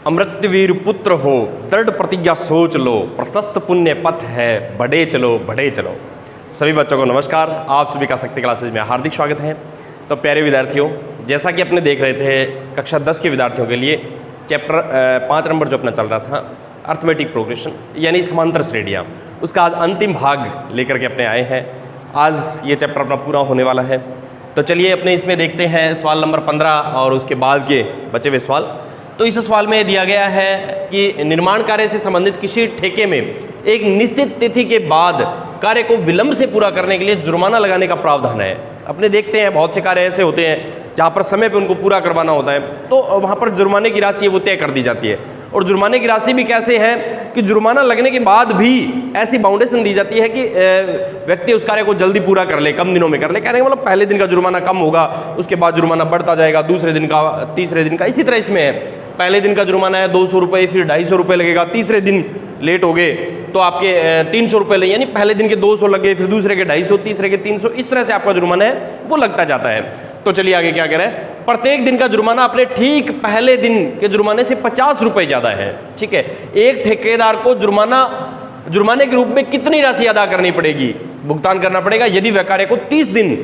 अमृतवीर पुत्र हो, दृढ़ प्रतिज्ञा सोच लो, प्रशस्त पुण्य पथ है, बढ़े चलो बढ़े चलो। सभी बच्चों को नमस्कार, आप सभी का शक्ति क्लासेज में हार्दिक स्वागत है। तो प्यारे विद्यार्थियों, जैसा कि अपने देख रहे थे कक्षा 10 के विद्यार्थियों के लिए चैप्टर 5 नंबर जो अपना चल रहा था अर्थमेटिक प्रोग्रेशन यानी समांतर श्रेणियाँ, उसका आज अंतिम भाग लेकर के अपने आए हैं। आज ये चैप्टर अपना पूरा होने वाला है। तो चलिए अपने इसमें देखते हैं सवाल नंबर 15 और उसके बाद के बचे हुए सवाल। तो इस सवाल में दिया गया है कि निर्माण कार्य से संबंधित किसी ठेके में एक निश्चित तिथि के बाद कार्य को विलंब से पूरा करने के लिए जुर्माना लगाने का प्रावधान है। अपने देखते हैं बहुत से कार्य ऐसे होते हैं जहाँ पर समय पे उनको पूरा करवाना होता है, तो वहाँ पर जुर्माने की राशि है वो तय कर दी जाती है। और जुर्माने की राशि भी कैसे है कि जुर्माना लगने के बाद भी ऐसी बाउंडेशन दी जाती है कि व्यक्ति उस कार्य को जल्दी पूरा कर ले, कम दिनों में कर ले। कहने का मतलब पहले दिन का जुर्माना कम होगा, उसके बाद जुर्माना बढ़ता जाएगा, दूसरे दिन का, तीसरे दिन का। इसी तरह इसमें है, पहले दिन का जुर्माना है 200 रुपये, फिर 250 रुपये लगेगा, तीसरे दिन लेट हो गए तो आपके 300 रुपये लगे, यानी पहले दिन के 200 लग गए, फिर दूसरे के 250, तीसरे के 300, इस तरह से आपका जुर्माना है वो लगता जाता है। तो चलिए आगे क्या कह रहे हैं, प्रत्येक दिन का जुर्माना अपने ठीक पहले दिन के जुर्माने से 50 रुपये ज़्यादा है। ठीक है, एक ठेकेदार को जुर्माने के रूप में कितनी राशि अदा करनी पड़ेगी, भुगतान करना पड़ेगा यदि वह कार्य को 30 दिन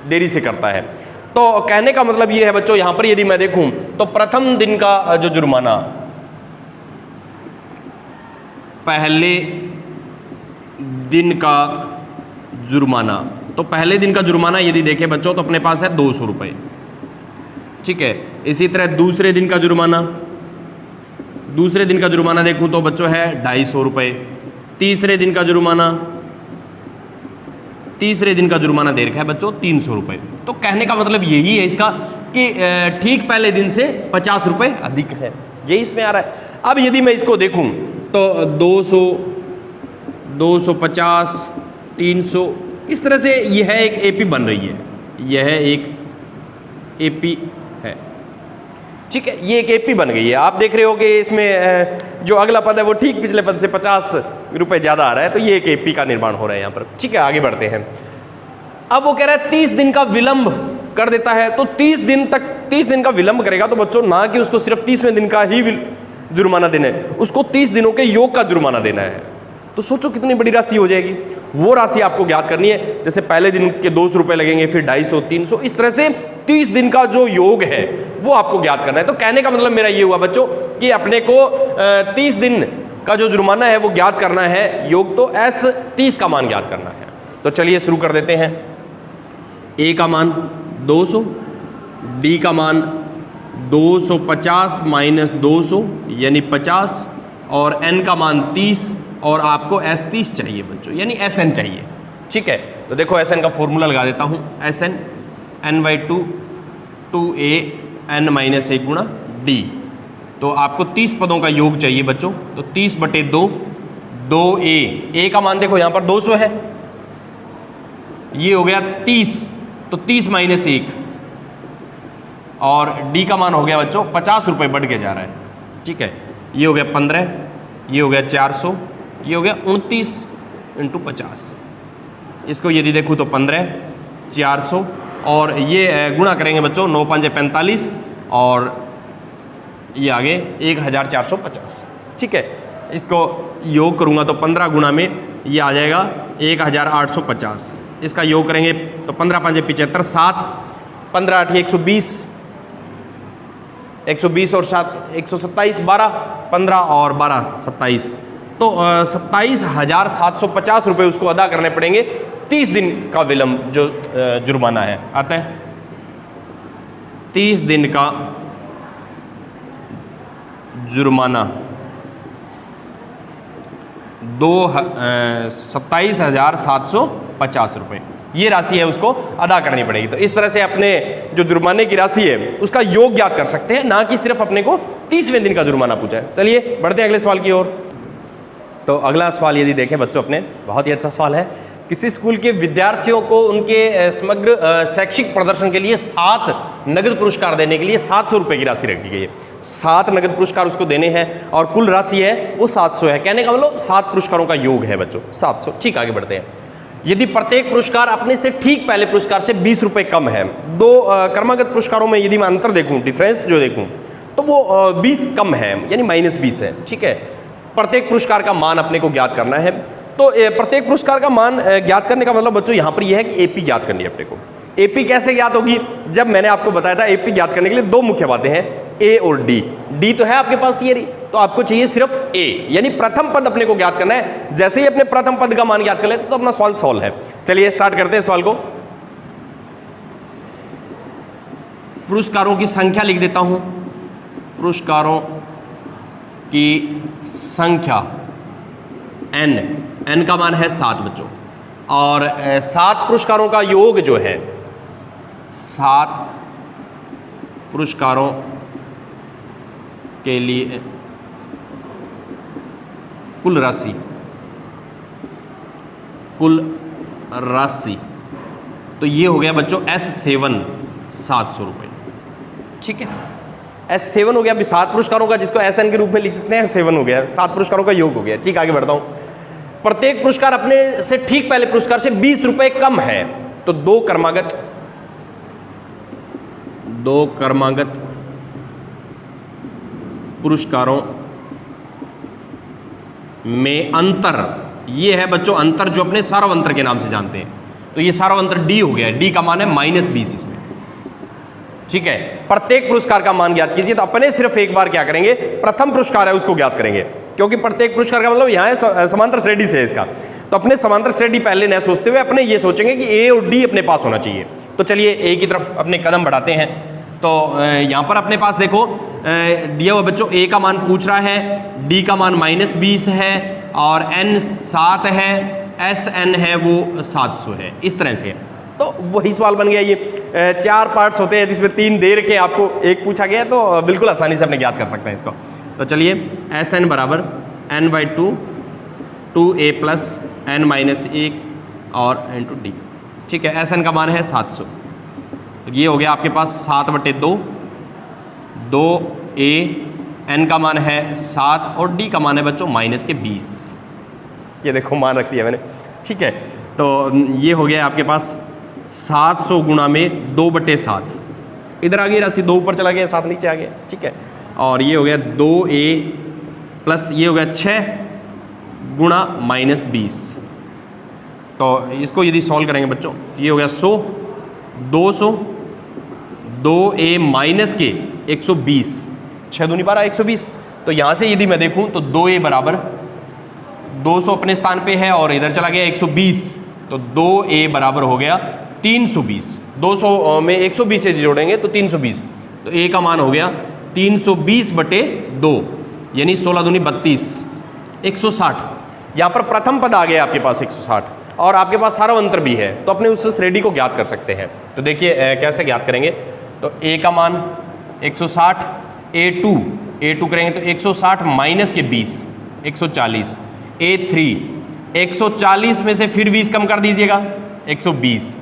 देरी से करता है। तो कहने का मतलब ये है बच्चों, यहाँ पर यदि मैं देखूं तो प्रथम दिन का जो जुर्माना, पहले दिन का जुर्माना, तो पहले दिन का जुर्माना यदि देखें बच्चों तो अपने पास है 200 रुपये। ठीक है, इसी तरह दूसरे दिन का जुर्माना देखूं तो बच्चों है 250 रुपये। तीसरे दिन का जुर्माना दे रखा है बच्चों 300 रुपये। तो कहने का मतलब यही है इसका कि ठीक पहले दिन से 50 रुपये अधिक है, यही इसमें आ रहा है। अब यदि मैं इसको देखूं तो 200, 250, 300, इस तरह से यह एक एपी बन रही है, यह एक एपी है। ठीक है, ये एक एपी बन गई है। आप देख रहे हो कि इसमें जो अगला पद है वो ठीक पिछले पद से 50 रुपये ज़्यादा आ रहा है, तो ये एक एपी का निर्माण हो रहा है यहाँ पर। ठीक है, आगे बढ़ते हैं। अब वो कह रहा है 30 दिन का विलंब कर देता है, तो 30 दिन का विलंब करेगा तो बच्चों ना कि उसको सिर्फ 30वें दिन का ही जुर्माना देना है, उसको 30 दिनों के योग का जुर्माना देना है। तो सोचो कितनी बड़ी राशि हो जाएगी। वो राशि आपको ज्ञात करनी है। जैसे पहले दिन के 200 रुपये लगेंगे, फिर 250, 300, इस तरह से 30 दिन का जो योग है वो आपको ज्ञात करना है। तो कहने का मतलब मेरा ये हुआ बच्चों कि अपने को 30 दिन का जो जुर्माना है वो ज्ञात करना है, योग तो S 30 का मान ज्ञात करना है। तो चलिए शुरू कर देते हैं। A का मान 200, D का मान 250 माइनस 200 यानी 50, और N का मान 30, और आपको S 30 चाहिए बच्चों, यानी SN चाहिए। ठीक है, तो देखो SN का फॉर्मूला लगा देता हूँ। SN N/2 2A N - 1 गुणा D। तो आपको 30 पदों का योग चाहिए बच्चों, तो 30/2 2A। A का मान देखो यहाँ पर 200 है, ये हो गया 30, तो 30 - 1, और D का मान हो गया बच्चों 50 रुपये बढ़ के जा रहा है। ठीक है, ये हो गया 15, ये हो गया 400, ये हो गया 29 × 50। इसको यदि देखूँ तो 15, 400, और ये गुणा करेंगे बच्चों 9 × 5 = 45, और ये आगे 1450। ठीक है, इसको योग करूँगा तो 15 गुणा में ये आ जाएगा 1850। इसका योग करेंगे तो 15 × 5 = 75, 7, 15 × 8 = 120, 120 और 7 127, 12, 15 और 12 27, तो 27,750 रुपये उसको अदा करने पड़ेंगे 30 दिन का विलंब जो जुर्माना है आता है। 30 दिन का जुर्माना 27,750 रुपये, ये राशि है उसको अदा करनी पड़ेगी। तो इस तरह से अपने जो जुर्माने की राशि है उसका योग ज्ञात कर सकते हैं, ना कि सिर्फ अपने को 30वें दिन का जुर्माना पूछा है। चलिए बढ़ते हैं अगले सवाल की ओर। तो अगला सवाल यदि देखें बच्चों अपने, बहुत ही अच्छा सवाल है। किसी स्कूल के विद्यार्थियों को उनके समग्र शैक्षिक प्रदर्शन के लिए 7 नगद पुरस्कार देने के लिए 700 रुपये की राशि रखी गई है। 7 नगद पुरस्कार उसको देने हैं और कुल राशि है वो 700 है। कहने का मतलब 7 पुरस्कारों का योग है बच्चों 700। ठीक, आगे बढ़ते हैं। यदि प्रत्येक पुरस्कार अपने से ठीक पहले पुरस्कार से 20 रुपये कम है, 2 क्रमागत पुरस्कारों में यदि मैं अंतर देखूं, डिफरेंस जो देखूं, तो तो वो 20 कम है, यानी -20 है। ठीक है, प्रत्येक पुरस्कार का मान अपने को ज्ञात करना है। तो प्रत्येक पुरस्कार का मान ज्ञात करने का मतलब बच्चों यहाँ पर यह है कि AP ज्ञात करनी है अपने को। AP कैसे ज्ञात होगी? जब मैंने आपको बताया था AP ज्ञात करने के लिए दो मुख्य बातें हैं, A और D। D तो है आपके पास ये रही, तो आपको चाहिए सिर्फ A, यानी प्रथम पद अपने को ज्ञात करना है। जैसे ही अपने प्रथम पद का मान ज्ञात कर लेते तो अपना सवाल सॉल्व है। चलिए स्टार्ट करते हैं सवाल को। पुरस्कारों की संख्या लिख देता हूं। पुरस्कारों की संख्या n का मान है 7 बच्चों, और 7 पुरस्कारों का योग जो है, 7 पुरस्कारों के लिए कुल राशि तो ये हो गया बच्चों S7 700 रुपये। ठीक है, S7 हो गया। अभी 7 पुरस्कारों का, जिसको SN के रूप में लिख सकते हैं, 7 हो गया, 7 पुरस्कारों का योग हो गया। ठीक, आगे बढ़ता हूं। प्रत्येक पुरस्कार अपने से ठीक पहले पुरस्कार से 20 रुपए कम है, तो दो क्रमागत पुरस्कारों में अंतर, ये है बच्चों अंतर जो अपने सार्वंतर के नाम से जानते हैं। तो ये सार्वंतर D हो गया, D का मान है -20 इसमें। ठीक है, प्रत्येक पुरस्कार का मान ज्ञात कीजिए। तो अपने सिर्फ एक बार क्या करेंगे, प्रथम पुरस्कार है उसको ज्ञात करेंगे, क्योंकि प्रत्येक पुरस्कार का मतलब यहाँ है समांतर श्रेणी से है इसका। तो अपने समांतर श्रेणी पहले न सोचते हुए अपने ये सोचेंगे कि A और D अपने पास होना चाहिए। तो चलिए A की तरफ अपने कदम बढ़ाते हैं। तो यहाँ पर अपने पास देखो दिया हुआ बच्चों A का मान पूछ रहा है, D का मान -20 है, और N 7 है, SN है वो 700 है, इस तरह से। तो वही सवाल बन गया। ये 4 पार्ट्स होते हैं जिसमें 3 दे रखे, आपको एक पूछा गया, तो बिल्कुल आसानी से अपने ज्ञात कर सकते हैं इसको। तो चलिए SN बराबर n/2 2A + n-1 और n/d। ठीक है, SN का मान है 700। तो ये हो गया आपके पास 7/2, 2A, N का मान है 7 और D का मान है बच्चों -20। ये देखो मान रख दिया मैंने। ठीक है, तो ये हो गया आपके पास 700 गुणा में 2/7। इधर आ गई राशि, 2 ऊपर चला गया, 7 नीचे आ गया। ठीक है, और ये हो गया 2A प्लस ये हो गया 6 गुणा -20। तो इसको यदि सॉल्व करेंगे बच्चों, ये हो गया 100, 200, 2A माइनस के 120, 6 दूनी 12 120। तो यहाँ से यदि मैं देखूँ तो 2A बराबर 200 अपने स्थान पे है और इधर चला गया 120, तो 2A बराबर हो गया 320। 200 में 120 से जोड़ेंगे तो 320, तो A का मान हो गया 320/2, यानी 16 दूनी 32, 160। यहाँ पर प्रथम पद आ गया आपके पास 160, और आपके पास सार्वंतर भी है, तो अपने उस श्रेणी को ज्ञात कर सकते हैं। तो देखिए कैसे ज्ञात करेंगे। तो A का मान 160, A2 करेंगे तो 160 माइनस के 20, 140, A3 140 में से फिर 20 कम कर दीजिएगा, 120,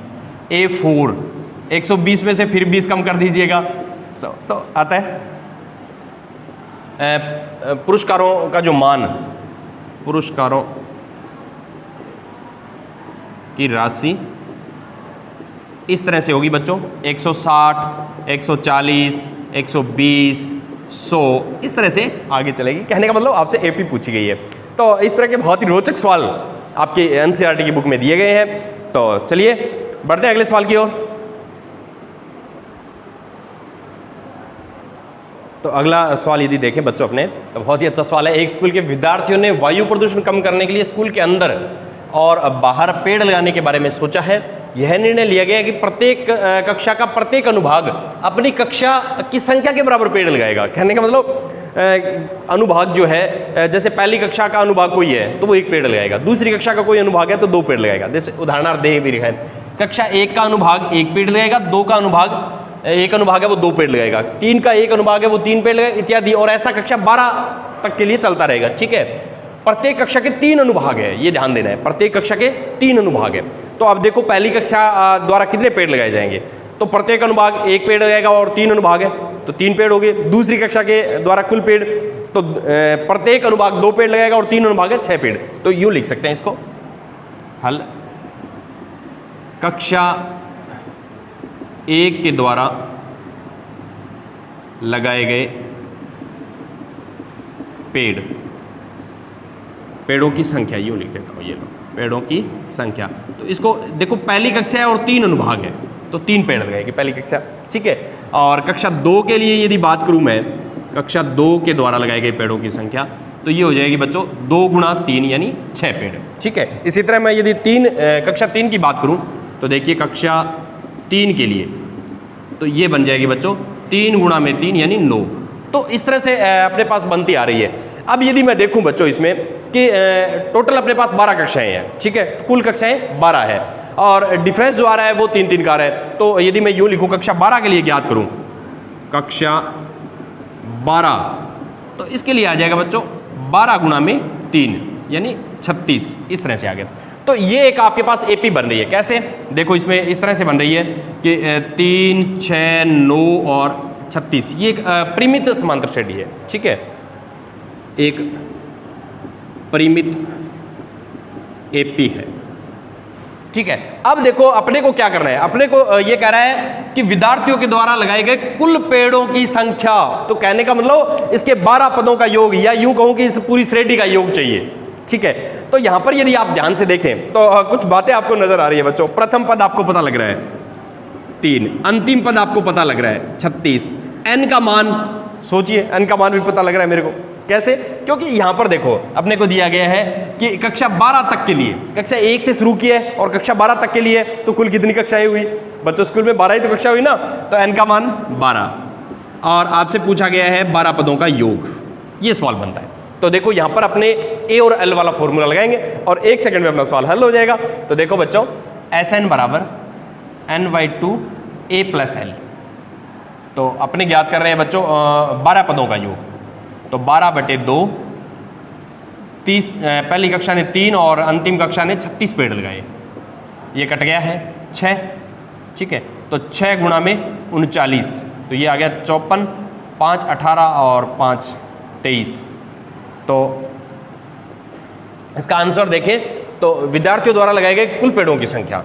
A4 120 में से फिर 20 कम कर दीजिएगा, तो आता है पुरस्कारों का जो मान, पुरस्कारों की राशि इस तरह से होगी बच्चों, 160, 140, 120, 100, इस तरह से आगे चलेगी। कहने का मतलब आपसे AP पूछी गई है। तो इस तरह के बहुत ही रोचक सवाल आपके NCERT की बुक में दिए गए हैं। तो चलिए बढ़ते हैं अगले सवाल की ओर। तो अगला सवाल यदि देखें बच्चों अपने, तो बहुत ही अच्छा सवाल है। एक स्कूल के विद्यार्थियों ने वायु प्रदूषण कम करने के लिए स्कूल के अंदर और बाहर पेड़ लगाने के बारे में सोचा है। यह निर्णय लिया गया कि प्रत्येक कक्षा का प्रत्येक अनुभाग अपनी कक्षा की संख्या के बराबर पेड़ लगाएगा। कहने का मतलब अनुभाग जो है, जैसे पहली कक्षा का अनुभाग कोई है तो वो 1 पेड़ लगाएगा, दूसरी कक्षा का कोई अनुभाग है तो 2 पेड़ लगाएगा। जैसे उदाहरणार्थ दे भी लिखा है, कक्षा 1 का अनुभाग 1 पेड़ लगाएगा, 2 का अनुभाग 1 अनुभाग है वो 2 पेड़ लगाएगा, 3 का 1 अनुभाग है वो 3 पेड़ लगाएगा, इत्यादि। और ऐसा कक्षा 12 तक के लिए चलता रहेगा। ठीक है, प्रत्येक कक्षा के 3 अनुभाग है, ये ध्यान देना है, प्रत्येक कक्षा के 3 अनुभाग है। तो अब देखो पहली कक्षा द्वारा कितने पेड़ लगाए जाएंगे, तो प्रत्येक अनुभाग 1 पेड़ लगाएगा और 3 अनुभाग है तो 3 पेड़ हो गए। दूसरी कक्षा के द्वारा कुल पेड़, तो प्रत्येक अनुभाग 2 पेड़ लगाएगा और 3 अनुभाग है 6 पेड़। तो यूँ लिख सकते हैं इसको, हल कक्षा 1 के द्वारा लगाए गए पेड़ों की संख्या, यूँ लिख देता हूँ, ये लो, पेड़ों की संख्या। तो इसको देखो, पहली कक्षा है और 3 अनुभाग है, तो 3 पेड़ लगाएगी पहली कक्षा, ठीक है। और कक्षा 2 के लिए यदि बात करूँ मैं, कक्षा 2 के द्वारा लगाए गए पेड़ों की संख्या, तो ये हो जाएगी बच्चों 2 गुणा 3 यानी 6 पेड़, ठीक है। इसी तरह मैं यदि कक्षा 3 की बात करूँ, तो देखिए कक्षा 3 के लिए तो ये बन जाएगी बच्चों 3 गुणा में 3 यानी 9। तो इस तरह से अपने पास बनती आ रही है। अब यदि मैं देखूं बच्चों इसमें कि टोटल अपने पास 12 कक्षाएं हैं, ठीक है, कुल कक्षाएं 12 है और डिफरेंस जो आ रहा है वो 3-3 का है। तो यदि मैं यूँ लिखूं कक्षा 12 के लिए ज्ञात करूं, कक्षा 12, तो इसके लिए आ जाएगा बच्चों 12 गुणा में 3 यानी 36, इस तरह से आ गया। तो ये एक आपके पास एपी बन रही है। कैसे? देखो इसमें इस तरह से बन रही है कि 3, 6, 9 और 36, ये एक परिमित समांतर श्रेणी है, ठीक है, एक परिमित एपी है, ठीक है। अब देखो अपने को क्या करना है, अपने को ये कह रहा है कि विद्यार्थियों के द्वारा लगाए गए कुल पेड़ों की संख्या। तो कहने का मतलब इसके 12 पदों का योग, या यूं कहूं कि इस पूरी श्रेणी का योग चाहिए, ठीक है। तो यहां पर यदि आप ध्यान से देखें तो कुछ बातें आपको नजर आ रही है बच्चों। प्रथम पद आपको पता लग रहा है 3, अंतिम पद आपको पता लग रहा है 36, n का मान सोचिए, n का मान भी पता लग रहा है मेरे को। कैसे? क्योंकि यहां पर देखो अपने को दिया गया है कि कक्षा 12 तक के लिए, कक्षा 1 से शुरू किया है और कक्षा 12 तक के लिए, तो कुल कितनी कक्षाएं हुई बच्चों? स्कूल में 12 ही तो कक्षा हुई ना, तो n का मान 12 और आपसे पूछा गया है 12 पदों का योग, ये सवाल बनता है। तो देखो यहां पर अपने ए और एल वाला फॉर्मूला लगाएंगे और 1 सेकंड में अपना सवाल हल हो जाएगा। तो देखो बच्चों Sn बराबर n/2 a + l, तो अपने ज्ञात कर रहे हैं बच्चों 12 पदों का योग, तो 12/2, 30, पहली कक्षा ने 3 और अंतिम कक्षा ने 36 पेड़ लगाए, ये कट गया है 6, ठीक है। तो 6 गुणा में 39, तो ये आ गया 54, 5 18 और 5 23। तो इसका आंसर देखें तो विद्यार्थियों द्वारा लगाए गए कुल पेड़ों की संख्या,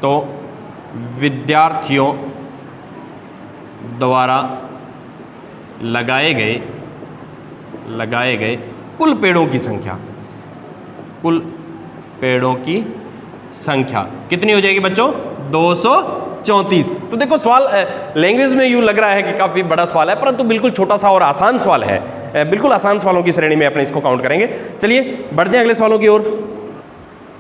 तो विद्यार्थियों द्वारा लगाए गए कुल पेड़ों की संख्या, कुल पेड़ों की संख्या कितनी हो जाएगी बच्चों? 234। तो देखो सवाल लैंग्वेज में यूँ लग रहा है कि काफ़ी बड़ा सवाल है, परंतु बिल्कुल छोटा सा और आसान सवाल है। बिल्कुल आसान सवालों की श्रेणी में अपने इसको काउंट करेंगे। चलिए बढ़ते हैं अगले सवालों की ओर।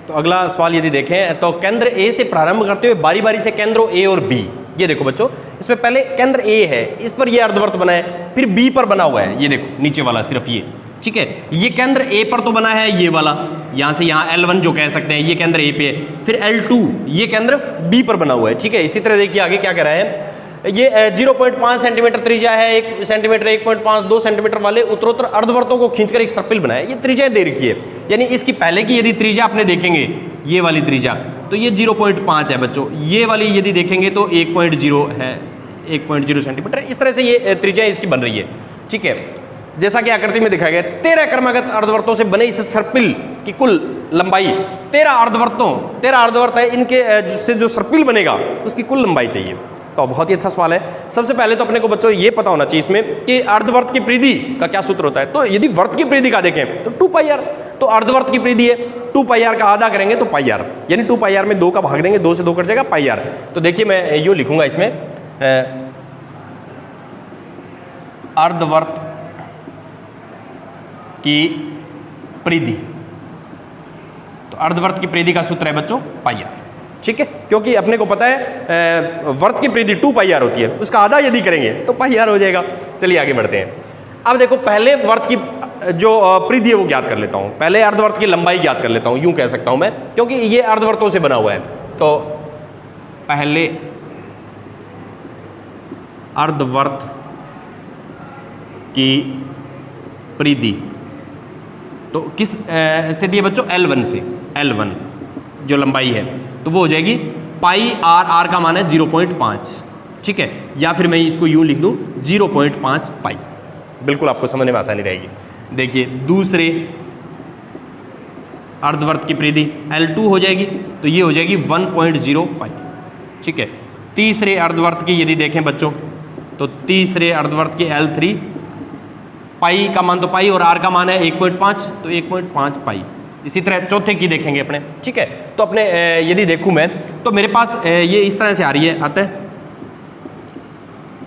तो अगला सवाल यदि देखें तो केंद्र ए से प्रारंभ करते हुए बारी बारी से केंद्रों ए और बी, ये देखो बच्चों इसमें पहले केंद्र ए है, इस पर ये अर्धवृत्त बना है, फिर बी पर बना हुआ है, ये देखो नीचे वाला सिर्फ ये, ठीक है। ये केंद्र ए पर तो बना है ये वाला, यहाँ से यहाँ L1 जो कह सकते हैं, ये केंद्र ए पे है, फिर L2 ये केंद्र बी पर बना हुआ है, ठीक है। इसी तरह देखिए आगे क्या कह रहा है, ये 0.5 सेंटीमीटर त्रिज्या है, 1 सेंटीमीटर, 1.5, 2 सेंटीमीटर वाले उत्तरोत्तर अर्धवृत्तों को खींचकर एक सर्पिल बनाया, ये त्रिज्या दे रखी है। यानी इसकी पहले की यदि त्रिज्या आपने देखेंगे, ये वाली त्रिज्या, तो ये 0.5 है बच्चों, ये वाली यदि देखेंगे तो 1.0 है, 1.0 सेंटीमीटर। इस तरह से ये त्रिज्या इसकी बन रही है, ठीक है। जैसा कि आकृति में दिखाया गया 13 क्रमागत अर्धवृत्तों से बने इस सर्पिल की कुल लंबाई 13 अर्धवृत्त है, इनके से जो सर्पिल बनेगा उसकी कुल लंबाई चाहिए। तो बहुत ही अच्छा सवाल है। सबसे पहले तो अपने को बच्चों ये पता होना चाहिए इसमें कि अर्धवृत्त की परिधि का क्या सूत्र होता है। तो यदि वृत्त की परिधि का देखें तो 2πr, तो अर्धवृत्त की परिधि है 2πr का आधा करेंगे तो πr, यानी 2πr में 2 का भाग देंगे, 2 से 2 कट जाएगा πr। तो देखिए मैं यूँ लिखूंगा इसमें अर्धवृत्त की परिधि, तो अर्धवृत्त की परिधि का सूत्र है बच्चों πr, ठीक है। क्योंकि अपने को पता है वृत्त की परिधि 2πr होती है, उसका आधा यदि करेंगे तो πr हो जाएगा। चलिए आगे बढ़ते हैं। अब देखो पहले वृत्त की जो परिधि है वो ज्ञात कर लेता हूँ, पहले अर्धवृत्त की लंबाई ज्ञात कर लेता हूँ, यूँ कह सकता हूँ मैं, क्योंकि ये अर्धवृत्तों से बना हुआ है। तो पहले अर्धवृत्त की परिधि तो किस से दिए बच्चों? L1 से, L1 जो लंबाई है तो वो हो जाएगी πr, r का मान है 0.5, ठीक है। या फिर मैं इसको यूं लिख दूं 0.5 पाई, बिल्कुल आपको समझने में आसानी रहेगी। देखिए दूसरे अर्धवृत्त की परिधि L2 हो जाएगी, तो ये हो जाएगी 1.0 पाई, ठीक है। तीसरे अर्धवृत्त की यदि देखें बच्चों तो तीसरे अर्धवृत्त की L3 पाई का मान तो पाई और आर का मान है 1.5, तो 1.5 पाई। इसी तरह चौथे की देखेंगे अपने, ठीक है। तो अपने यदि देखूं मैं तो मेरे पास ये इस तरह से आ रही है, अतः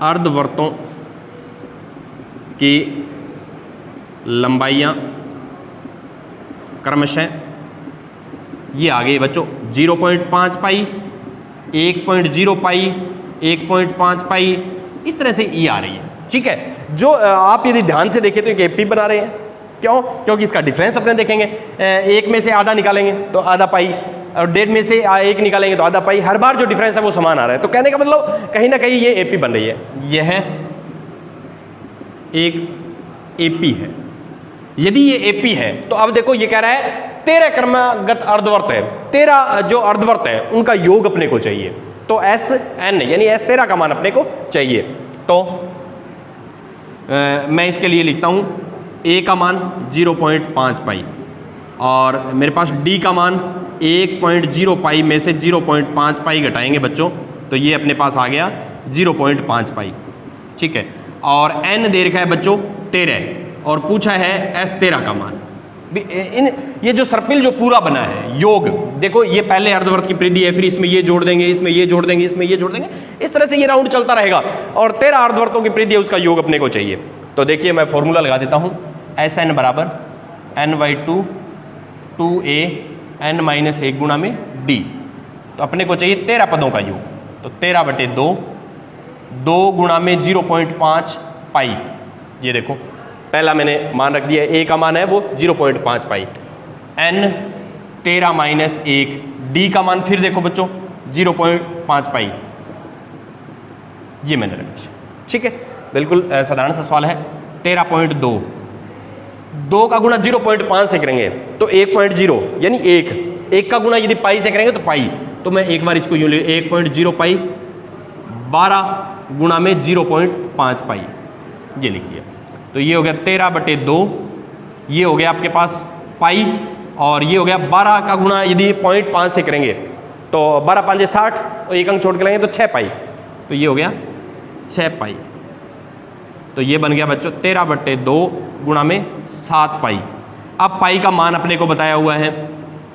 अर्धवर्तों की लंबाइयाँ क्रमशः ये आ गई बच्चों 0.5 पाई, 1.0 पाई, 1.5 पाई, इस तरह से ये आ रही है, ठीक है। जो आप यदि ध्यान से देखें तो एक एपी बना रहे हैं, क्यों? क्योंकि इसका डिफरेंस अपने देखेंगे, एक में से आधा निकालेंगे तो आधा पाई, और 1.5 में से एक निकालेंगे तो आधा पाई। हर बार जो डिफरेंस है वो समान आ रहा है, तो कहने का मतलब कहीं ना कहीं ये एपी बन रही है। यह एक एपी है। यदि ये एपी है तो अब देखो ये कह रहा है 13 क्रमागत अर्धवर्त है, 13 जो अर्धवर्त है उनका योग अपने को चाहिए। तो SN यानी S13 का मान अपने को चाहिए। तो मैं इसके लिए लिखता हूँ A का मान 0.5 पाई और मेरे पास D का मान 1.0 पाई में से 0.5 पाई घटाएंगे बच्चों, तो ये अपने पास आ गया 0.5 पाई, ठीक है। और N दे रखा है बच्चों 13 और पूछा है S13 का मान। ये जो सर्पिल जो पूरा बना है योग, देखो ये पहले अर्धवर्त की परिधि है, फिर इसमें ये जोड़ देंगे, इसमें ये जोड़ देंगे, इसमें ये जोड़ देंगे, इस तरह से ये राउंड चलता रहेगा और 13 अर्धवर्तों की परिधि है, उसका योग अपने को चाहिए। तो देखिए मैं फॉर्मूला लगा देता हूँ, SN बराबर N/2 2A N-1 गुणा में D। तो अपने को चाहिए 13 पदों का योग, तो 13/2 2 गुणा में 0.5 पाई। ये देखो पहला मैंने मान रख दिया, A का मान है वो 0.5 पाई, N 13 - 1, D का मान फिर देखो बच्चों 0.5 पाई, ये मैंने रख दिया, ठीक है। बिल्कुल साधारण सा सवाल है। 13.2 2 का गुणा 0.5 से करेंगे तो 1.0 यानी 1 का गुणा यदि पाई से करेंगे तो पाई। तो मैं एक बार इसको यूँ ले 1.0 पाई 12 गुणा में 0.5 पाई, ये लिख दिया। तो ये हो गया 13/2, ये हो गया आपके पास पाई, और ये हो गया 12 का गुणा यदि 0.5 से करेंगे तो 12 5 60 और एक अंक छोड़ के लेंगे तो 6 पाई, तो ये हो गया 6 पाई। तो ये बन गया बच्चों 13/2 गुणा में 7 पाई। अब पाई का मान अपने को बताया हुआ है,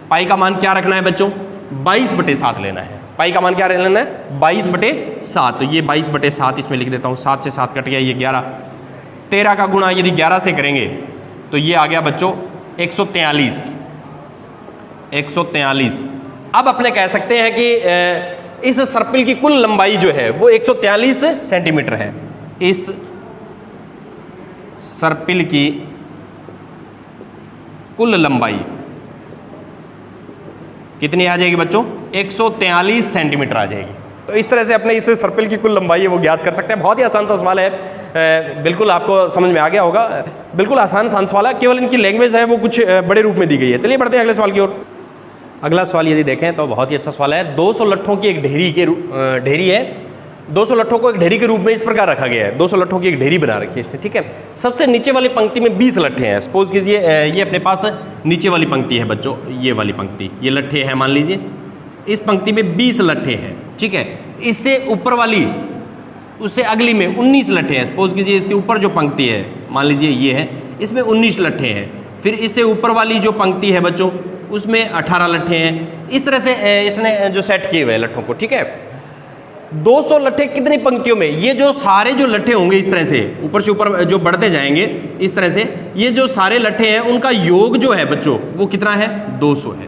पाई का मान क्या रखना है बच्चों 22/7 लेना है। पाई का मान क्या लेना है 22/7, तो ये 22/7 इसमें लिख देता हूँ, 7 से 7 कट गया, ये 11। 13 का गुणा यदि 11 से करेंगे तो ये आ गया बच्चों 143। अब अपने कह सकते हैं कि इस सर्पिल की कुल लंबाई जो है वो 143 सेंटीमीटर है। इस सर्पिल की कुल लंबाई कितनी आ जाएगी बच्चों 143 सेंटीमीटर आ जाएगी। तो इस तरह से अपने इस सर्पिल की कुल लंबाई है वो ज्ञात कर सकते हैं। बहुत ही आसान सा सवाल है, बिल्कुल आपको समझ में आ गया होगा। बिल्कुल आसान सवाल है, केवल इनकी लैंग्वेज है वो कुछ बड़े रूप में दी गई है। चलिए बढ़ते हैं अगले सवाल की ओर। अगला सवाल यदि देखें तो बहुत ही अच्छा सवाल है। 200 लट्ठों की एक ढेरी है। 200 लट्ठों को एक ढेरी के रूप में इस प्रकार रखा गया है। 200 लट्ठों की एक ढेरी बना रखी है इसने, ठीक है। सबसे नीचे वाली पंक्ति में 20 लट्ठे हैं। सपोज कीजिए ये अपने पास नीचे वाली पंक्ति है बच्चों, ये वाली पंक्ति, ये लट्ठे हैं मान लीजिए। इस पंक्ति में 20 लट्ठे हैं, ठीक है। इससे ऊपर वाली उससे अगली में 19 लट्ठे हैं। सपोज कीजिए इसके ऊपर जो पंक्ति है मान लीजिए ये है, इसमें 19 लट्ठे हैं। फिर इससे ऊपर वाली जो पंक्ति है बच्चों उसमें 18 लट्ठे हैं। इस तरह से इसने जो सेट किए हुए हैं लट्ठों को, ठीक है। 200 लट्ठे कितनी पंक्तियों में, ये जो सारे जो लट्ठे होंगे इस तरह से ऊपर से ऊपर जो बढ़ते जाएंगे इस तरह से, ये जो सारे लट्ठे हैं उनका योग जो है बच्चों वो कितना है 200 है।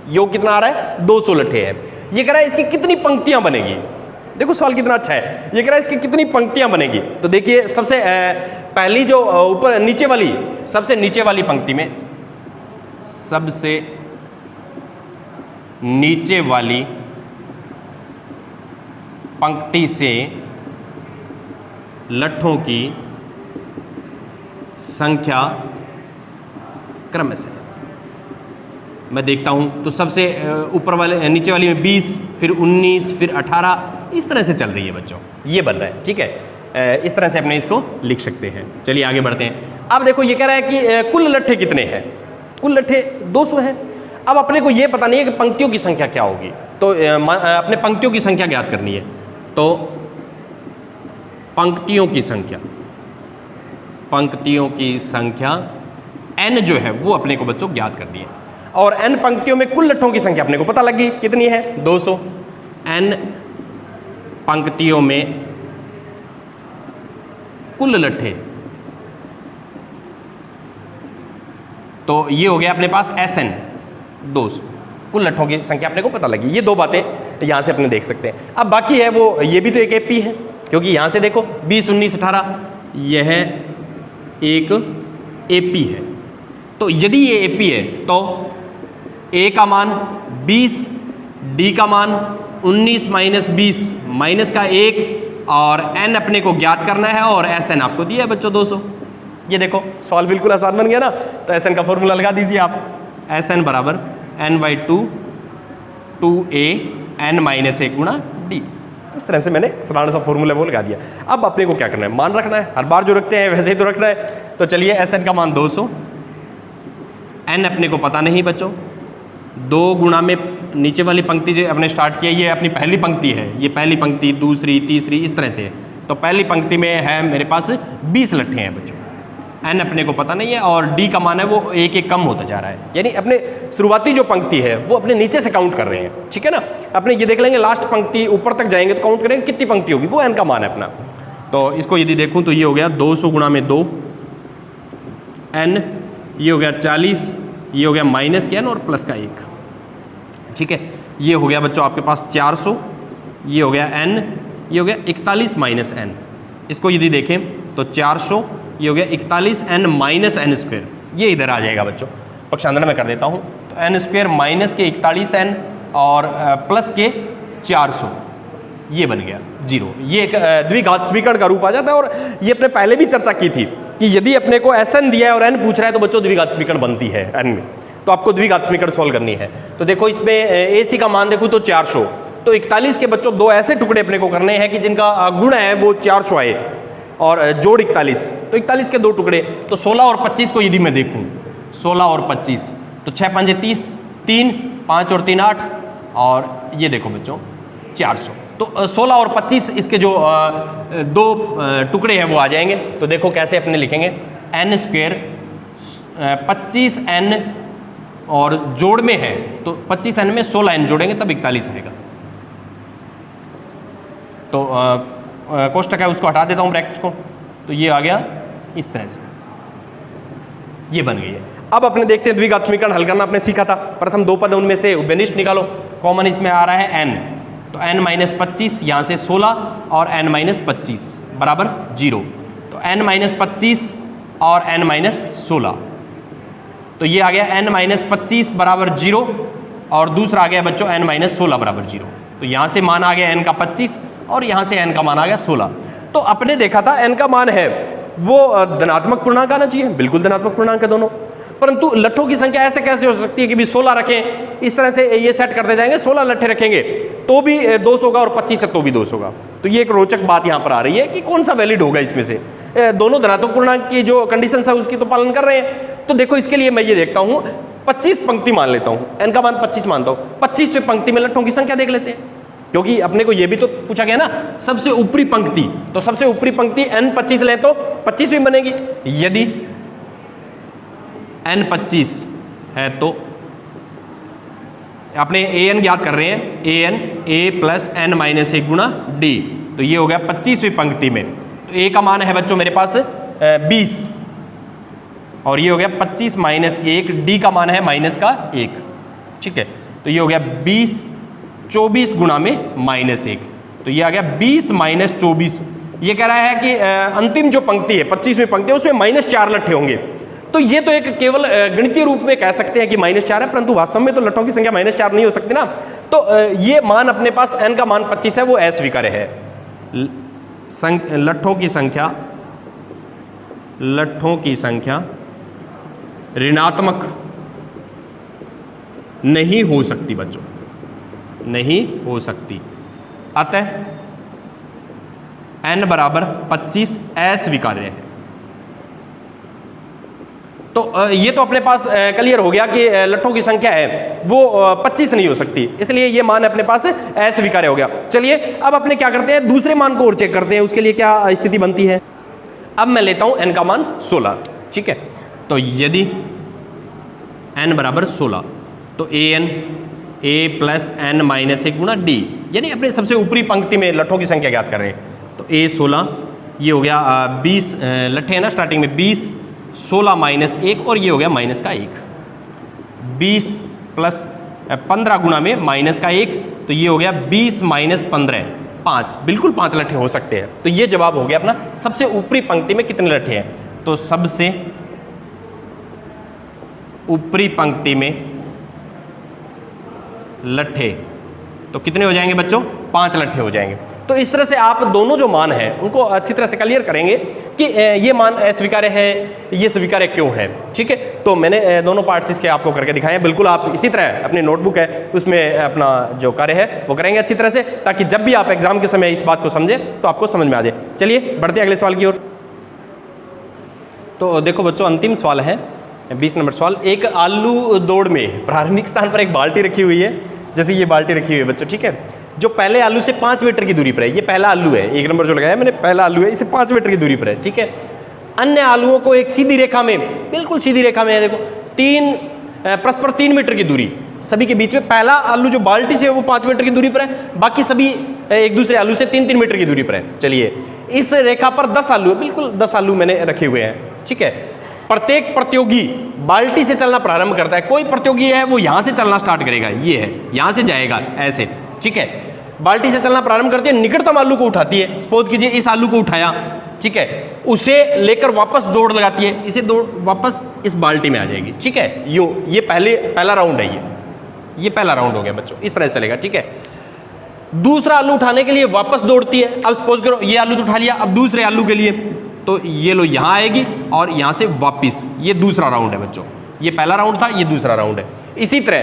योग कितना आ रहा है 200 लट्ठे है। ये कह रहा है इसकी कितनी पंक्तियां बनेगी। देखो सवाल कितना अच्छा है। ये कह रहा है इसकी कितनी पंक्तियां बनेगी। तो देखिए सबसे पहली जो ऊपर नीचे वाली, सबसे नीचे वाली पंक्ति में, सबसे नीचे वाली पंक्ति से लट्ठों की संख्या क्रमशः मैं देखता हूं तो सबसे ऊपर वाले नीचे वाली में 20, फिर 19, फिर 18, इस तरह से चल रही है बच्चों। ये बन रहा है, ठीक है। इस तरह से अपने इसको लिख सकते हैं। चलिए आगे बढ़ते हैं। अब देखो ये कह रहा है कि कुल लट्ठे कितने हैं। कुल लट्ठे 200 हैं। अब अपने को ये पता नहीं है कि पंक्तियों की संख्या क्या होगी, तो अपने पंक्तियों की संख्या ज्ञात करनी है। तो पंक्तियों की संख्या पंक्तियों की संख्या n जो है वो अपने को बच्चों ज्ञात करनी है, और n पंक्तियों में कुल लट्ठों की संख्या अपने को पता लगी कितनी है 200। n पंक्तियों में कुल लट्ठे, तो ये हो गया अपने पास Sn 200, कुल लट्ठों की संख्या अपने को पता लगी। ये दो बातें यहां से अपने देख सकते हैं। अब बाकी है वो, ये भी तो एक एपी है, क्योंकि यहां से देखो 20, 19, 18 यह एक एपी है। तो यदि ये एपी है तो ए का मान 20, डी का मान 19 माइनस 20 माइनस का 1, और n अपने को ज्ञात करना है, और Sn आपको दिया है बच्चों 200। ये देखो सवाल बिल्कुल आसान बन गया ना। तो Sn का फॉर्मूला लगा दीजिए आप, Sn बराबर n/2 2a n माइनस 1 गुणा d। इस तरह से मैंने साधारण सा फॉर्मूला वो लगा दिया। अब अपने को क्या करना है, मान रखना है, हर बार जो रखते हैं वैसे ही तो रखना है। तो चलिए Sn का मान 200, n अपने को पता नहीं बच्चों, 2 गुणा में नीचे वाली पंक्ति जो अपने स्टार्ट किया, ये अपनी पहली पंक्ति है, ये पहली पंक्ति, दूसरी, तीसरी, इस तरह से है। तो पहली पंक्ति में है मेरे पास 20 लट्ठे हैं बच्चों, n अपने को पता नहीं है, और d का मान है वो एक एक कम होता जा रहा है, यानी अपने शुरुआती जो पंक्ति है वो अपने नीचे से काउंट कर रहे हैं, ठीक है ना। अपने ये देख लेंगे लास्ट पंक्ति ऊपर तक जाएंगे तो काउंट करेंगे कितनी पंक्ति होगी, वो n का मान है अपना। तो इसको यदि देखूं तो ये हो गया 200 गुणा में 2 n, ये हो गया 40, ये हो गया माइनस के n और प्लस का 1, ठीक है। ये हो गया बच्चों आपके पास 400, ये हो गया n, ये हो गया 41 माइनस n। इसको यदि देखें तो 400, ये हो गया 41 n माइनस n स्क्वायर, ये इधर आ जाएगा बच्चों, पक्षांतर में कर देता हूँ। तो n स्क्वायर माइनस के 41 n और प्लस के 400, ये बन गया 0। ये एक द्विघात समीकरण का रूप आ जाता है, और ये अपने पहले भी चर्चा की थी कि यदि अपने को Sn दिया है और n पूछ रहा है तो बच्चों द्विघात समीकरण बनती है n में, तो आपको द्विघात समीकरण सोल्व करनी है। तो देखो इसमें AC का मान देखूँ तो 400, तो 41 के बच्चों दो ऐसे टुकड़े अपने को करने हैं कि जिनका गुण है वो 400 आए, और जोड़ 41, तो 41 के दो टुकड़े, तो 16 और 25 को यदि मैं देखूं, 16 और 25 तो 6 5 30, 3 5 और 3 8, और ये देखो बच्चों 400। तो 16 और 25 इसके जो दो टुकड़े हैं वो आ जाएंगे। तो देखो कैसे अपने लिखेंगे, n स्क्वायर 25n और जोड़ में है तो 25n में 16n जोड़ेंगे तब 41 आएगा। तो कोष्टक है उसको हटा देता हूँ ब्रैकेट को, तो ये आ गया इस तरह से, ये बन गई है। अब अपने देखते हैं द्विघात समीकरण हल करना अपने सीखा था। प्रथम दो पद उनमें से व्यनिष्ठ निकालो, कॉमन इसमें आ रहा है n, तो n माइनस 25 यहाँ से 16 और n माइनस 25 बराबर 0, तो n माइनस 25 और n माइनस 16, तो ये आ गया n माइनस 25 बराबर 0, और दूसरा आ गया बच्चों n माइनस 16 बराबर 0। तो यहाँ से मान आ गया n का 25 और यहाँ से n का मान आ गया 16। तो अपने देखा था n का मान है वो धनात्मक पूर्णांक आना चाहिए, बिल्कुल धनात्मक पूर्णांक है दोनों, परंतु लट्ठों की संख्या ऐसे कैसे हो सकती है कि भी 16 रखें, इस तरह से ये सेट करते जाएंगे, 16 लट्ठे रखेंगे तो भी 200 होगा और 25 है तो भी 200 होगा। तो ये एक रोचक बात यहाँ पर आ रही है कि कौन सा वैलिड होगा इसमें से, दोनों धनात्मक पूर्णांक की जो कंडीशन है उसकी तो पालन कर रहे हैं। तो देखो इसके लिए मैं ये देखता हूँ 25 पंक्ति मान लेता हूँ, n का मान 25 मानता हूँ, 25वें पंक्ति में लट्ठों की संख्या देख लेते हैं, क्योंकि अपने को ये भी तो पूछा गया ना सबसे ऊपरी पंक्ति, तो सबसे ऊपरी पंक्ति n 25 ले तो 25वीं बनेगी। यदि n 25 है तो अपने an ज्ञात कर रहे हैं, an a plus n minus 1 गुणा d, तो ये हो गया 25वीं पंक्ति में। तो a का मान है बच्चों मेरे पास 20, और ये हो गया 25 माइनस 1, d का मान है माइनस का 1, ठीक है। तो ये हो गया 20 24 गुणा में माइनस 1, तो ये आ गया 20 माइनस 24। ये कह रहा है कि अंतिम जो पंक्ति है 25वीं पंक्ति है उसमें माइनस 4 लट्ठे होंगे। तो ये तो एक केवल गणितीय रूप में कह सकते हैं कि माइनस 4 है, परंतु वास्तव में तो लट्ठों की संख्या माइनस 4 नहीं हो सकती ना। तो ये मान अपने पास n का मान 25 है, वो अस्वीकार्य है। लट्ठों की संख्या ऋणात्मक नहीं हो सकती बच्चों, नहीं हो सकती, अतः n बराबर 25 अस्वीकार्य है। तो ये तो अपने पास क्लियर हो गया कि लट्ठों की संख्या है वो 25 नहीं हो सकती, इसलिए ये मान अपने पास अस्वीकार्य हो गया। चलिए अब अपने क्या करते हैं, दूसरे मान को और चेक करते हैं, उसके लिए क्या स्थिति बनती है। अब मैं लेता हूं n का मान 16, ठीक है। तो यदि n बराबर 16 तो a प्लस n माइनस 1 गुणा d, यानी अपने सबसे ऊपरी पंक्ति में लट्ठों की संख्या ज्ञात कर रहे हैं। तो a 16, ये हो गया 20 लट्ठे हैं ना स्टार्टिंग में, 20 16 माइनस 1 और ये हो गया माइनस का 1, 20 प्लस 15 गुणा में माइनस का 1, तो ये हो गया 20 माइनस 15 5, बिल्कुल 5 लट्ठे हो सकते हैं। तो ये जवाब हो गया अपना सबसे ऊपरी पंक्ति में कितने लट्ठे हैं। तो सबसे ऊपरी पंक्ति में लट्ठे तो कितने हो जाएंगे बच्चों, 5 लट्ठे हो जाएंगे। तो इस तरह से आप दोनों जो मान हैं उनको अच्छी तरह से क्लियर करेंगे कि ये मान अस्वीकार्य है, ये स्वीकार्य क्यों है, ठीक है। तो मैंने दोनों पार्ट्स इसके आपको करके दिखाए हैं। बिल्कुल आप इसी तरह अपनी नोटबुक है उसमें अपना जो कार्य है वो करेंगे अच्छी तरह से, ताकि जब भी आप एग्जाम के समय इस बात को समझें तो आपको समझ में आ जाए। चलिए बढ़ते हैं अगले सवाल की ओर। तो देखो बच्चों, अंतिम सवाल है 20 नंबर सवाल। एक आलू दौड़ में प्रारंभिक स्थान पर एक बाल्टी रखी हुई है, जैसे ये बाल्टी रखी हुई है बच्चों, ठीक है, जो पहले आलू से 5 मीटर की दूरी पर है। ये पहला आलू है, 1 नंबर जो लगाया मैंने, पहला आलू है, इसे 5 मीटर की दूरी पर है, ठीक है। अन्य आलुओं को एक सीधी रेखा में, बिल्कुल सीधी रेखा में है, देखो परस्पर 3 मीटर की दूरी सभी के बीच में। पहला आलू जो बाल्टी से है वो 5 मीटर की दूरी पर है, बाकी सभी एक दूसरे आलू से 3-3 मीटर की दूरी पर है। चलिए, इस रेखा पर 10 आलू है, बिल्कुल 10 आलू मैंने रखे हुए हैं, ठीक है। प्रत्येक प्रतियोगी बाल्टी से चलना प्रारंभ करता है। कोई प्रतियोगी है वो यहां से चलना स्टार्ट करेगा, ये है, यहां से जाएगा ऐसे, ठीक है। बाल्टी से चलना प्रारंभ करती है, निकटतम आलू को उठाती है, सपोज कीजिए इस आलू को उठाया, ठीक है, उसे लेकर वापस दौड़ लगाती है, इसे दौड़ वापस इस बाल्टी में आ जाएगी, ठीक है। यूं, ये पहला राउंड है, ये पहला राउंड हो गया बच्चों, इस तरह से चलेगा, ठीक है। दूसरा आलू उठाने के लिए वापस दौड़ती है। अब सपोज करो ये आलू तो उठा लिया, अब दूसरे आलू के लिए तो ये लो यहां आएगी और यहां से वापिस, ये दूसरा राउंड है बच्चों। ये पहला राउंड था, ये दूसरा राउंड है। इसी तरह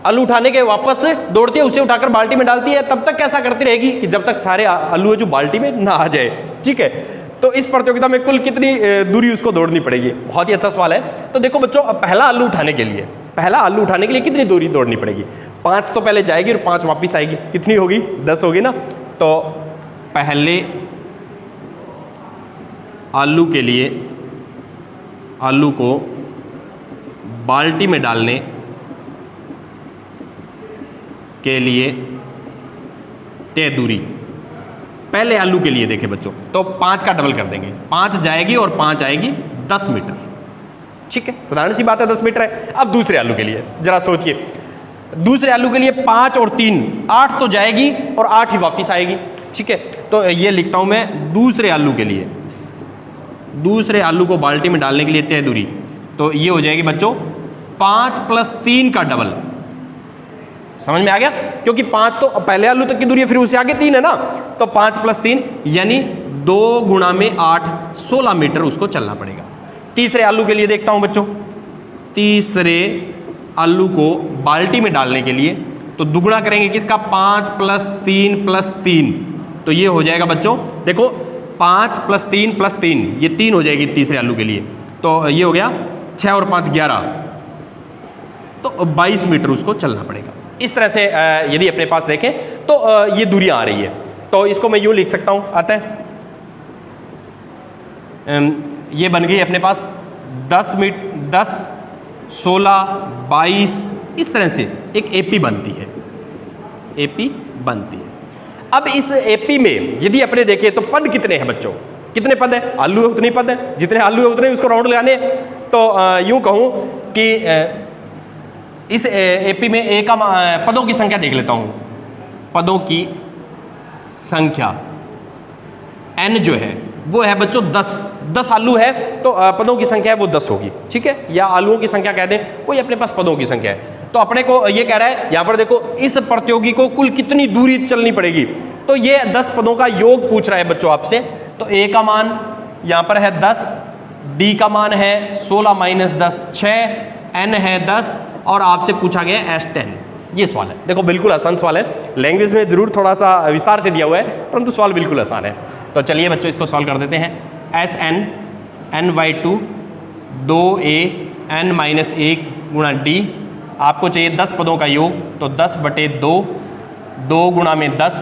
आलू उठाने के वापस दौड़ती है, उसे उठाकर बाल्टी में डालती है, तब तक कैसा करती रहेगी कि जब तक सारे आलू है जो बाल्टी में ना आ जाए, ठीक है। तो इस प्रतियोगिता में कुल कितनी दूरी उसको दौड़नी पड़ेगी। बहुत ही अच्छा सवाल है। तो देखो बच्चों, पहला आलू उठाने के लिए कितनी दूरी दौड़नी पड़ेगी। 5 तो पहले जाएगी और 5 वापिस आएगी, कितनी होगी, 10 होगी ना। तो पहले आलू के लिए आलू को बाल्टी में डालने के लिए तय दूरी, पहले आलू के लिए देखें बच्चों, तो 5 का डबल कर देंगे, 5 जाएगी और 5 आएगी, 10 मीटर, ठीक है, साधारण सी बात है, 10 मीटर है। अब दूसरे आलू के लिए जरा सोचिए, दूसरे आलू के लिए 5 और 3 8 तो जाएगी और 8 ही वापिस आएगी, ठीक है। तो ये लिखता हूं मैं दूसरे आलू के लिए, दूसरे आलू को बाल्टी में डालने के लिए तय दूरी, तो ये हो जाएगी बच्चों 5 + 3 का डबल। समझ में आ गया, क्योंकि 5 तो पहले आलू तक की दूरी है, फिर उससे आगे 3 है ना, तो 5 + 3 यानी 2 गुणा में 8 16 मीटर उसको चलना पड़ेगा। तीसरे आलू के लिए देखता हूं बच्चों, तीसरे आलू को बाल्टी में डालने के लिए तो दुगुना करेंगे किसका, 5 + 3 + 3, तो ये हो जाएगा बच्चों, देखो 5 + 3 + 3, ये 3 हो जाएगी तीसरे आलू के लिए, तो ये हो गया 6 और 5 11, तो 22 मीटर उसको चलना पड़ेगा। इस तरह से यदि अपने पास देखें तो ये दूरियां आ रही है, तो इसको मैं यूं लिख सकता हूं, आता है, ये बन गई अपने पास 10 10 16 22, इस तरह से एक एपी बनती है, एपी बनती है। अब इस एपी में यदि अपने देखें तो पद कितने हैं बच्चों, कितने पद है, आलू है उतने पद है, जितने आलू है उतने उसको राउंड लगाने। तो यूं कहूं कि इस एपी में ए का पदों की संख्या देख लेता हूं, पदों की संख्या n जो है वो है बच्चों 10 आलू है, तो पदों की संख्या है वो 10 होगी, ठीक है, या आलूओं की संख्या कह दें, कोई अपने पास पदों की संख्या है। तो अपने को ये कह रहा है, यहां पर देखो इस प्रतियोगी को कुल कितनी दूरी चलनी पड़ेगी, तो ये 10 पदों का योग पूछ रहा है बच्चों आपसे। तो ए का मान यहां पर है 10, डी का मान है 16 - 10 6, n है 10 और आपसे पूछा गया S10। ये सवाल है, देखो बिल्कुल आसान सवाल है, लैंग्वेज में जरूर थोड़ा सा विस्तार से दिया हुआ है, परंतु सवाल बिल्कुल आसान है। तो चलिए बच्चों इसको सॉल्व कर देते हैं। SN n/2 2a n - 1 गुणा d, आपको चाहिए 10 पदों का योग, तो 10/2 2 गुणा में 10,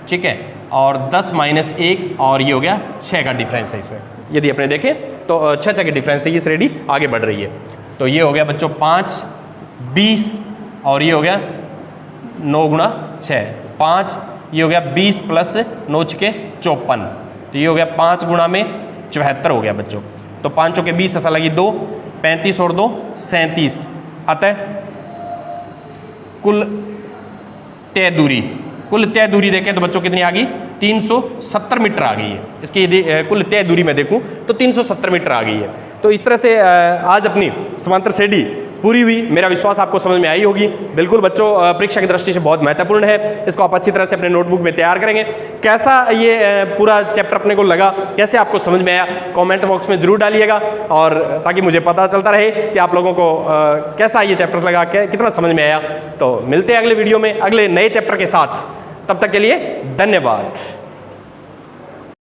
ठीक है, और 10 माइनस 1 और ये हो गया 6 का डिफरेंस है इसमें। यदि अपने देखें तो 6 के डिफरेंस से ये श्रेणी आगे बढ़ रही है। तो ये हो गया बच्चों 5, 20 और ये हो गया 9 गुणा 6, 5, ये हो गया 20 प्लस 9 छके 54, तो ये हो गया 5 गुणा में 74 हो गया बच्चों। तो 5 चौके 20 ऐसा लगी 2, 35 और 2 37, अतः कुल तय दूरी देखें तो बच्चों कितनी आ गई? 370 मीटर आ गई है। इसकी यदि कुल तय दूरी में देखूं तो 370 मीटर आ गई है। तो इस तरह से आज अपनी समांतर श्रेणी पूरी हुई। मेरा विश्वास आपको समझ में आई होगी। बिल्कुल बच्चों परीक्षा की दृष्टि से बहुत महत्वपूर्ण है। इसको आप अच्छी तरह से अपने नोटबुक में तैयार करेंगे। कैसा ये पूरा चैप्टर अपने को लगा, कैसे आपको समझ में आया, कमेंट बॉक्स में जरूर डालिएगा, और ताकि मुझे पता चलता रहे कि आप लोगों को कैसा ये चैप्टर लगा, कितना समझ में आया। तो मिलते हैं अगले वीडियो में अगले नए चैप्टर के साथ। तब तक के लिए धन्यवाद।